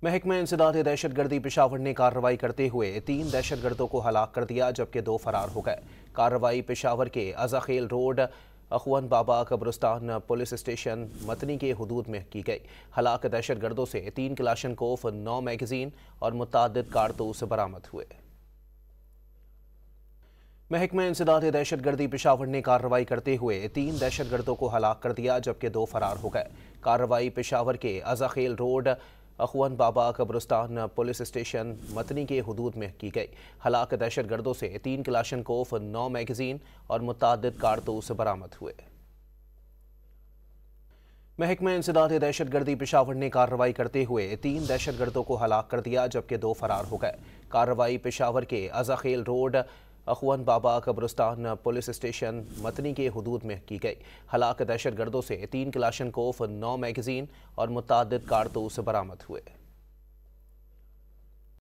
महकमा इंसदाद दहशतगर्दी पेशावर ने कार्रवाई करते हुए 3 दहशतगर्दों को हलाक कर दिया जबकि 2 फरार हो गए। कार्रवाई पेशावर के अज़ाखेल रोड अखवन बाबा कब्रिस्तान पुलिस स्टेशन मतनी के हुदूद में की गई। हलाक दहशतगर्दों से 3 क्लाशनकोफ, 9 मैगजीन और मुतअद्दिद कारतूस बरामद हुए। महकमा इंसदाद दहशतगर्दी पेशावर ने कार्रवाई करते हुए 3 दहशतगर्दों को हलाक कर दिया जबकि 2 फरार हो गए। कार्रवाई पेशावर के अज़ाखेल रोड अखवन बाबा कब्रिस्तान पुलिस स्टेशन मतनी के हुदूद में की गई। हलाक दहशतगर्दों से 3 क्लाशनकोफ, 9 मैगजीन और मुतअद्दिद कारतूस बरामद हुए। महकमा इंसदाद दहशतगर्दी पेशावर ने कार्रवाई करते हुए 3 दहशतगर्दों को हलाक कर दिया जबकि 2 फरार हो गए। कार्रवाई पेशावर के अज़ाखेल रोड अखवन बाबा कब्रिस्तान पुलिस स्टेशन मतनी के हुदूद में की गई। हलाक दहशतगर्दों से 3 क्लाशनकोफ, 9 मैगजीन और मुतअद्दिद कारतूस बरामद हुए।